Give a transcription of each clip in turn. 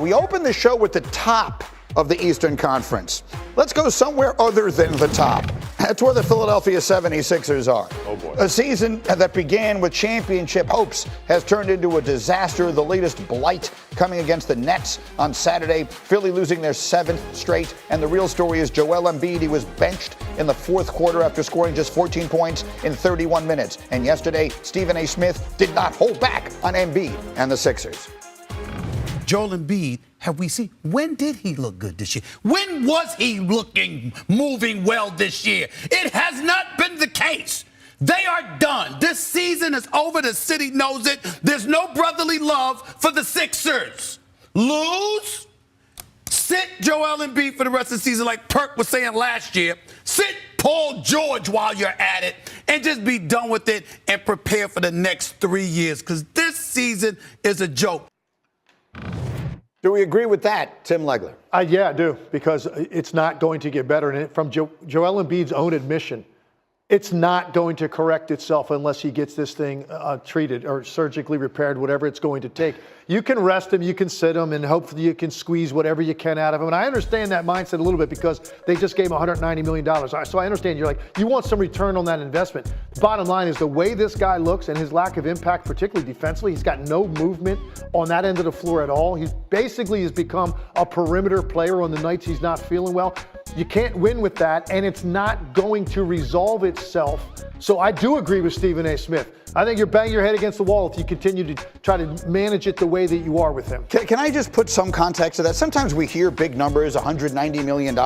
We open the show with the top of the Eastern Conference. Let's go somewhere other than the top. That's where the Philadelphia 76ers are. Oh boy. A season that began with championship hopes has turned into a disaster. The latest blight coming against the Nets on Saturday. Philly losing their 7th straight. And the real story is Joel Embiid. He was benched in the fourth quarter after scoring just 14 points in 31 minutes. And yesterday, Stephen A. Smith did not hold back on Embiid and the Sixers. Joel Embiid, have we seen, when did he look good this year? When was he moving well this year? It has not been the case. They are done. This season is over. The city knows it. There's no brotherly love for the Sixers. Lose, sit Joel Embiid for the rest of the season like Perk was saying last year. Sit Paul George while you're at it and just be done with it and prepare for the next 3 years because this season is a joke. Do we agree with that, Tim Legler? Yeah, I do, because it's not going to get better. And from Joel Embiid's own admission, it's not going to correct itself unless he gets this thing treated or surgically repaired, whatever it's going to take. You can rest him, you can sit him, and hopefully you can squeeze whatever you can out of him. And I understand that mindset a little bit because they just gave him $190 million. So I understand you're like, you want some return on that investment. Bottom line is the way this guy looks and his lack of impact, particularly defensively, he's got no movement on that end of the floor at all. He basically has become a perimeter player on the nights he's not feeling well. You can't win with that, and it's not going to resolve itself. So I do agree with Stephen A. Smith. I think you're banging your head against the wall if you continue to try to manage it the way that you are with him. Can I just put some context to that? Sometimes we hear big numbers, $190 million.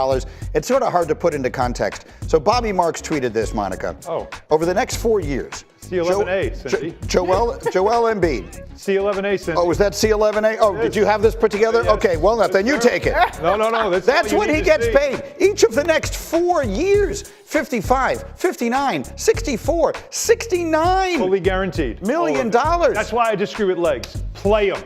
It's sort of hard to put into context. So Bobby Marks tweeted this, Monica. Oh. Over the next 4 years, C11A, Cindy. Joel Embiid. C11A, Cindy. Oh, was that C11A? Oh, did you have this put together? Yes. Okay, well, then you take it. No. That's what he gets paid. Each of the next 4 years, 55, 59, 64, 69. Fully guaranteed. $1 million. That's why I disagree with Legs. Play him.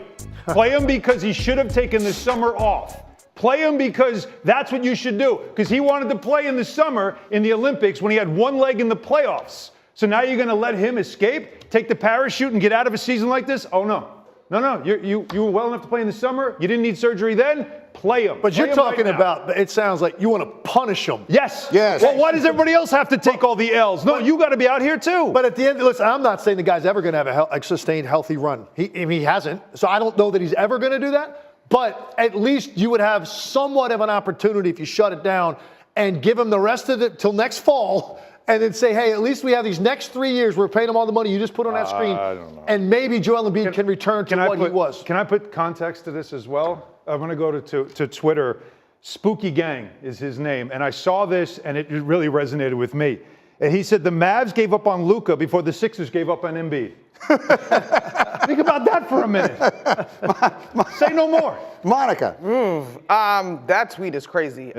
Play him because he should have taken the summer off. Play him because that's what you should do. Because he wanted to play in the summer in the Olympics when he had one leg in the playoffs. So now you're going to let him escape, take the parachute, and get out of a season like this? Oh, no. No. You were well enough to play in the summer. You didn't need surgery then. Play him. But you're talking about, it sounds like you want to punish him. Yes. Yes. Well, why does everybody else have to take all the L's? No, you got to be out here too. But at the end, listen, I'm not saying the guy's ever going to have a sustained, healthy run. He hasn't. So I don't know that he's ever going to do that. But at least you would have somewhat of an opportunity if you shut it down and give him the rest of it till next fall. And then say, hey, at least we have these next 3 years. We're paying him all the money you just put on that screen. I don't know. And maybe Joel Embiid can return to what he was. Can I put context to this as well? I'm going to go to Twitter. Spooky Gang is his name. And I saw this, and it really resonated with me. And he said the Mavs gave up on Luka before the Sixers gave up on Embiid. Think about that for a minute. Say no more. Monica. That tweet is crazy.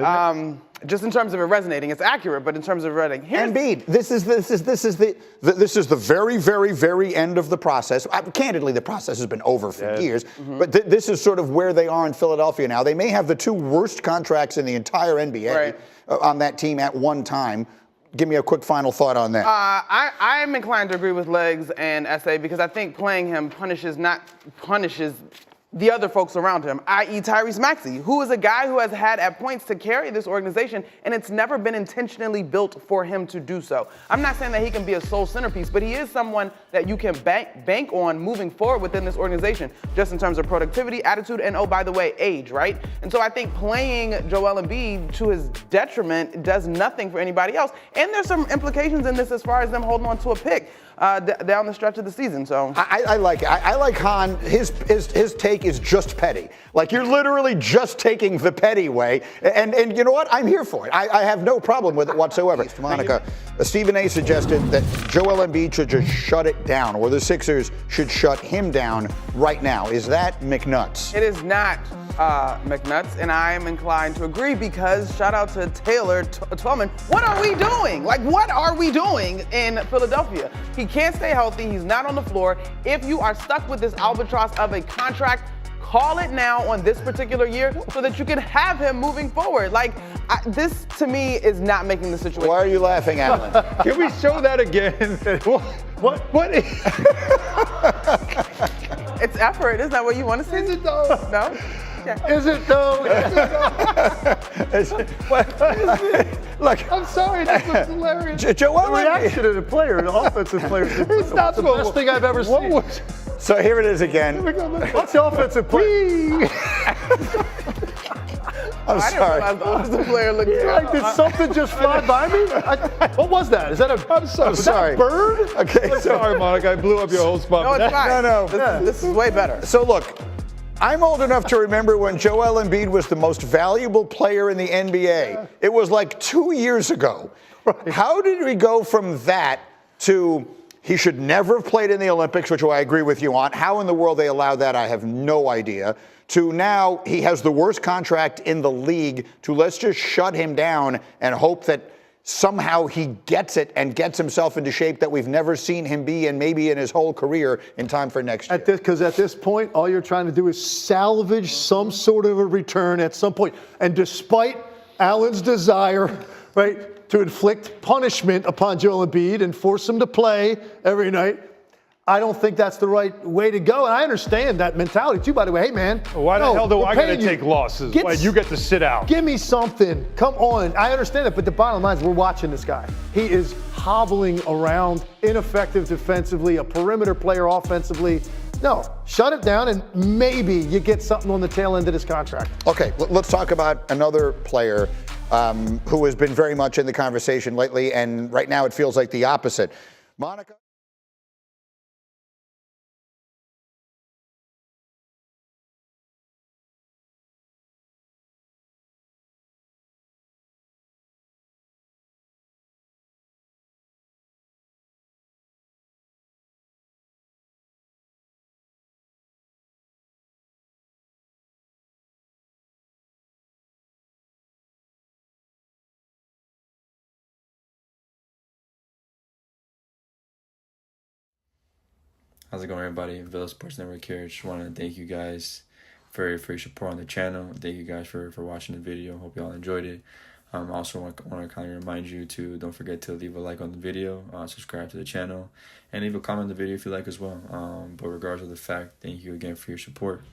Just in terms of it resonating, it's accurate, but in terms of resonating, Embiid, this is the very, very, very end of the process. Candidly, the process has been over for years, but this is sort of where they are in Philadelphia now. They may have the 2 worst contracts in the entire NBA on that team at one time. Give me a quick final thought on that. I am inclined to agree with Legs and SA because I think playing him punishes the other folks around him, i.e. Tyrese Maxey, who is a guy who has had at points to carry this organization, and it's never been intentionally built for him to do so. I'm not saying that he can be a sole centerpiece, but he is someone that you can bank on moving forward within this organization, just in terms of productivity, attitude, and, oh, by the way, age, right? And so I think playing Joel Embiid to his detriment does nothing for anybody else. And there's some implications in this as far as them holding on to a pick down the stretch of the season. So I like it. I like Han. His take is just petty. Like, you're literally just taking the petty way. And you know what? I'm here for it. I have no problem with it whatsoever. Monica, Stephen A. suggested that Joel Embiid should just shut it down, or the Sixers should shut him down right now. Is that McNuts? it is not McNuts, and I am inclined to agree because shout out to Taylor Twellman. What are we doing? Like, what are we doing in Philadelphia? He can't stay healthy. He's not on the floor. If you are stuck with this albatross of a contract, call it now on this particular year so that you can have him moving forward. Like, this to me is not making the situation. Why are you laughing, Alan? Can we show that again? What? It's effort. Isn't that what you want to see? Is it though? No? Is it though? Look, I'm sorry, this was hilarious. Joel The reaction Embiid. of the player, the offensive player. It's not the supposed- best thing I've ever seen. So here it is again. What's the offensive player? I'm I didn't sorry. realize the offensive player looked Like, did something just fly by me? What was that? Is that a? I'm sorry. I'm sorry. bird? Okay, so Sorry, Monica. I blew up your whole spot. No, it's fine. No. This is way better. So look, I'm old enough to remember when Joel Embiid was the most valuable player in the NBA. It was like 2 years ago. Right. How did we go from that to he should never have played in the Olympics, which I agree with you on? How in the world they allowed that, I have no idea. To now he has the worst contract in the league, to let's just shut him down and hope that somehow he gets it and gets himself into shape that we've never seen him be in maybe in his whole career in time for next year. Because at this point, all you're trying to do is salvage some sort of a return at some point. And despite Allen's desire, right, to inflict punishment upon Joel Embiid and force him to play every night, I don't think that's the right way to go. And I understand that mentality too, by the way. Hey, man. Why the hell do I got to paying you. take losses? Get Why you get to sit out? Give me something. Come on. I understand it, but the bottom line is we're watching this guy. He is hobbling around, ineffective defensively, a perimeter player offensively. No, shut it down, and maybe you get something on the tail end of this contract. Okay, let's talk about another player who has been very much in the conversation lately, and right now it feels like the opposite. Monica? How's it going, everybody? Villa Sports Network here. Just want to thank you guys for your support on the channel. Thank you guys for watching the video. Hope you all enjoyed it. I also want to kind of remind you to don't forget to leave a like on the video, subscribe to the channel, and leave a comment on the video if you like as well. But regardless of the fact, thank you again for your support,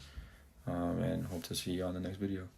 and hope to see you on the next video.